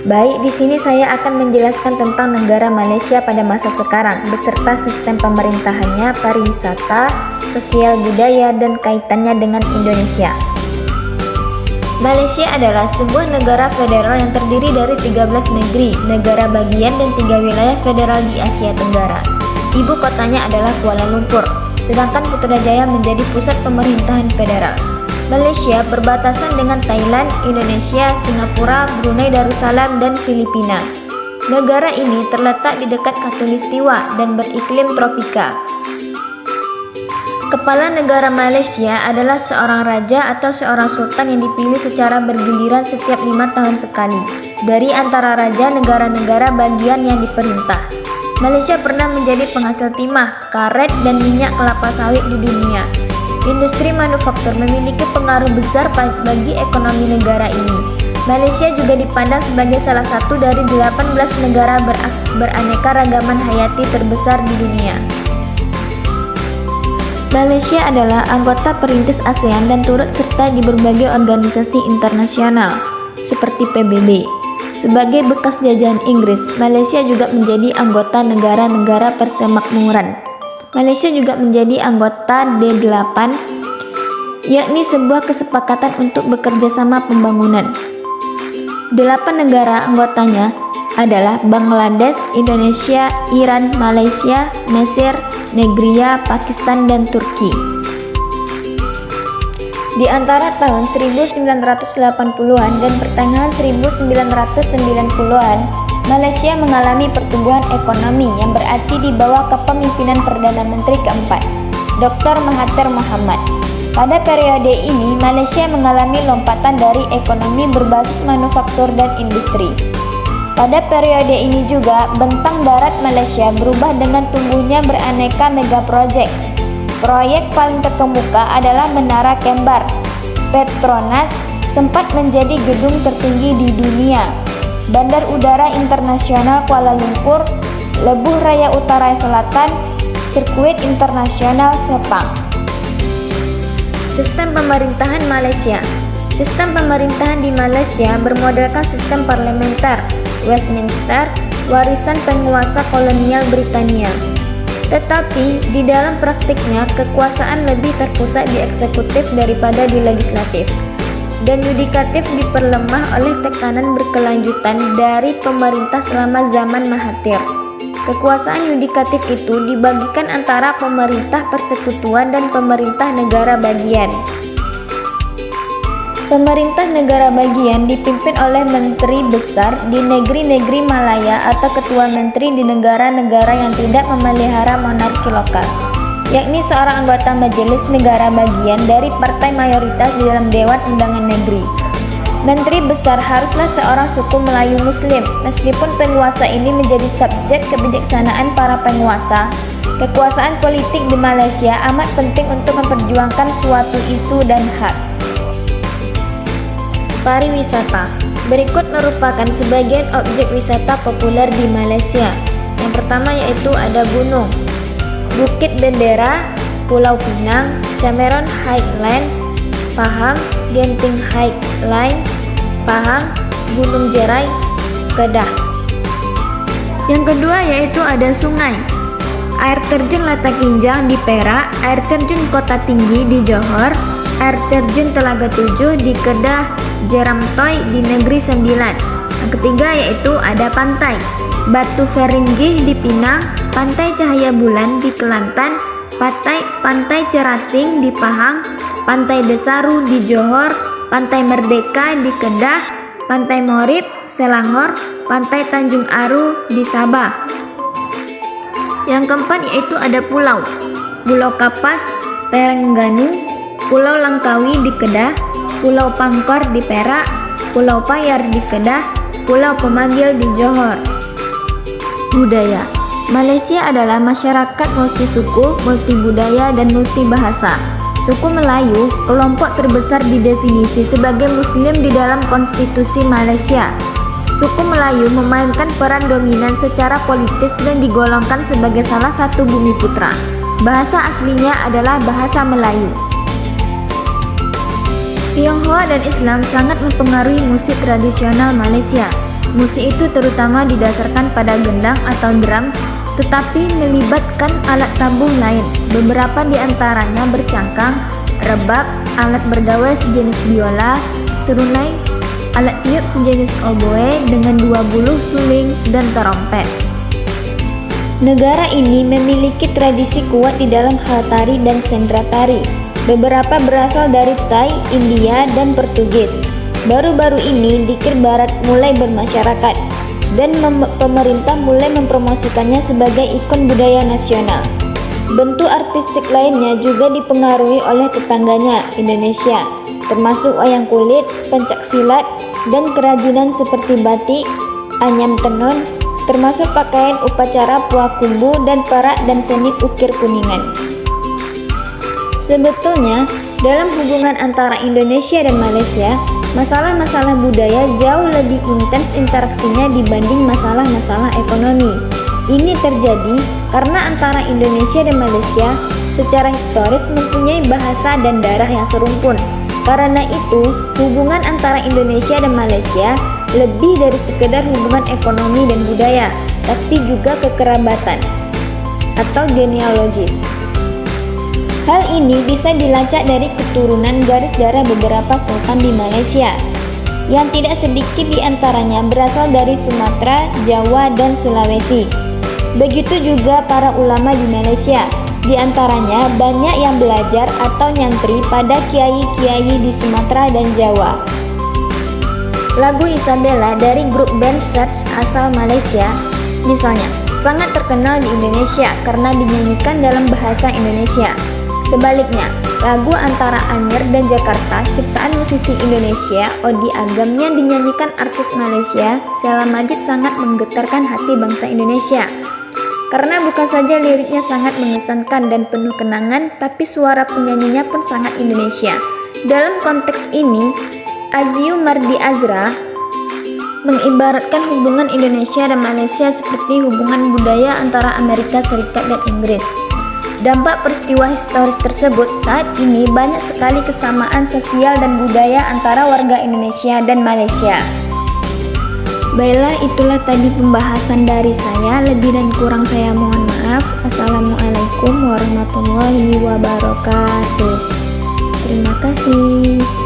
Baik, di sini saya akan menjelaskan tentang negara Malaysia pada masa sekarang, beserta sistem pemerintahannya, pariwisata, sosial budaya, dan kaitannya dengan Indonesia. Malaysia adalah sebuah negara federal yang terdiri dari 13 negeri, negara bagian, dan 3 wilayah federal di Asia Tenggara. Ibu kotanya adalah Kuala Lumpur, sedangkan Putrajaya menjadi pusat pemerintahan federal. Malaysia berbatasan dengan Thailand, Indonesia, Singapura, Brunei Darussalam, dan Filipina. Negara ini terletak di dekat Khatulistiwa dan beriklim tropika. Kepala negara Malaysia adalah seorang raja atau seorang sultan yang dipilih secara bergiliran setiap 5 tahun sekali dari antara raja negara-negara bagian yang diperintah. Malaysia pernah menjadi penghasil timah, karet, dan minyak kelapa sawit di dunia. Industri manufaktur memiliki pengaruh besar bagi ekonomi negara ini. Malaysia juga dipandang sebagai salah satu dari 18 negara beraneka ragaman hayati terbesar di dunia. Malaysia adalah anggota perintis ASEAN dan turut serta di berbagai organisasi internasional seperti PBB. Sebagai bekas jajahan Inggris, Malaysia juga menjadi anggota negara-negara persemakmuran. Malaysia juga menjadi anggota D8, yakni sebuah kesepakatan untuk bekerja sama pembangunan. 8 negara anggotanya adalah Bangladesh, Indonesia, Iran, Malaysia, Mesir, Negria, Pakistan, dan Turki. Di antara tahun 1980-an dan pertengahan 1990-an, Malaysia mengalami pertumbuhan ekonomi yang berarti di bawah kepemimpinan Perdana Menteri keempat, Dr. Mahathir Mohamad. Pada periode ini, Malaysia mengalami lompatan dari ekonomi berbasis manufaktur dan industri. Pada periode ini juga, bentang barat Malaysia berubah dengan tumbuhnya beraneka megaproyek. Proyek paling terkemuka adalah Menara Kembar. Petronas sempat menjadi gedung tertinggi di dunia. Bandar Udara Internasional Kuala Lumpur, Lebuh Raya Utara Selatan, Sirkuit Internasional Sepang. Sistem pemerintahan Malaysia. Sistem pemerintahan di Malaysia bermodalkan sistem parlementer, Westminster, warisan penguasa kolonial Britania. Tetapi di dalam praktiknya kekuasaan lebih terpusat di eksekutif daripada di legislatif, dan yudikatif diperlemah oleh tekanan berkelanjutan dari pemerintah selama zaman Mahathir. Kekuasaan yudikatif itu dibagikan antara pemerintah persekutuan dan pemerintah negara bagian. Pemerintah negara bagian dipimpin oleh menteri besar di negeri-negeri Malaya atau ketua menteri di negara-negara yang tidak memelihara monarki lokal, yakni seorang anggota majelis negara bagian dari partai mayoritas di dalam Dewan Undangan Negeri. Menteri besar haruslah seorang suku Melayu Muslim. Meskipun penguasa ini menjadi subjek kebijaksanaan para penguasa, kekuasaan politik di Malaysia amat penting untuk memperjuangkan suatu isu dan hak. Pariwisata. Berikut merupakan sebagian objek wisata populer di Malaysia. Yang pertama yaitu ada gunung, Bukit Bendera, Pulau Pinang, Cameron Highlands, Pahang, Genting Highlands, Pahang, Gunung Jerai, Kedah. Yang kedua yaitu ada sungai. Air terjun Latakinjang di Perak, air terjun Kota Tinggi di Johor, air terjun Telaga 7 di Kedah, Jeramtoy di Negeri Sembilan. Yang ketiga yaitu ada pantai. Batu Feringgih di Pinang, Pantai Cahaya Bulan di Kelantan, Pantai Cerating di Pahang, Pantai Desaru di Johor, Pantai Merdeka di Kedah, Pantai Morip, Selangor, Pantai Tanjung Aru di Sabah. Yang keempat yaitu ada pulau. Pulau Kapas, Terengganu, Pulau Langkawi di Kedah, Pulau Pangkor di Perak, Pulau Payar di Kedah, Pulau Pemanggil di Johor. Budaya. Malaysia adalah masyarakat multisuku, multibudaya, dan multibahasa. Suku Melayu, kelompok terbesar didefinisi sebagai Muslim di dalam konstitusi Malaysia. Suku Melayu memainkan peran dominan secara politis dan digolongkan sebagai salah satu bumi putra. Bahasa aslinya adalah bahasa Melayu. Tionghoa dan Islam sangat mempengaruhi musik tradisional Malaysia. Musik itu terutama didasarkan pada gendang atau drum, tetapi melibatkan alat tabung lain. Beberapa di antaranya bercangkang, rebab, alat berdawai sejenis biola, serunai, alat tiup sejenis oboe dengan 20 suling, dan trompet. Negara ini memiliki tradisi kuat di dalam hal tari dan sendera tari. Beberapa berasal dari Thai, India, dan Portugis. Baru-baru ini di Kir Barat mulai bermasyarakat dan pemerintah mulai mempromosikannya sebagai ikon budaya nasional. Bentuk artistik lainnya juga dipengaruhi oleh tetangganya, Indonesia, termasuk wayang kulit, pencak silat, dan kerajinan seperti batik, anyam tenun, termasuk pakaian upacara Pakumbu dan perak dan seni ukir Kuningan. Sebetulnya, dalam hubungan antara Indonesia dan Malaysia, masalah-masalah budaya jauh lebih intens interaksinya dibanding masalah-masalah ekonomi. Ini terjadi karena antara Indonesia dan Malaysia secara historis mempunyai bahasa dan darah yang serumpun. Karena itu, hubungan antara Indonesia dan Malaysia lebih dari sekedar hubungan ekonomi dan budaya, tapi juga kekerabatan atau genealogis. Hal ini bisa dilacak dari keturunan garis darah beberapa sultan di Malaysia, yang tidak sedikit di antaranya berasal dari Sumatera, Jawa, dan Sulawesi. Begitu juga para ulama di Malaysia, di antaranya banyak yang belajar atau nyantri pada kiai-kiai di Sumatera dan Jawa. Lagu Isabella dari grup band Search asal Malaysia, misalnya, sangat terkenal di Indonesia karena dinyanyikan dalam bahasa Indonesia. Sebaliknya, lagu Antara Anyer dan Jakarta ciptaan musisi Indonesia Odi Agam yang dinyanyikan artis Malaysia Sheila Majid sangat menggetarkan hati bangsa Indonesia. Karena bukan saja liriknya sangat mengesankan dan penuh kenangan, tapi suara penyanyinya pun sangat Indonesia. Dalam konteks ini, Azyu Mardi Azra mengibaratkan hubungan Indonesia dan Malaysia seperti hubungan budaya antara Amerika Serikat dan Inggris. Dampak peristiwa historis tersebut saat ini banyak sekali kesamaan sosial dan budaya antara warga Indonesia dan Malaysia. Baiklah, itulah tadi pembahasan dari saya. Lebih dan kurang saya mohon maaf. Assalamualaikum warahmatullahi wabarakatuh. Terima kasih.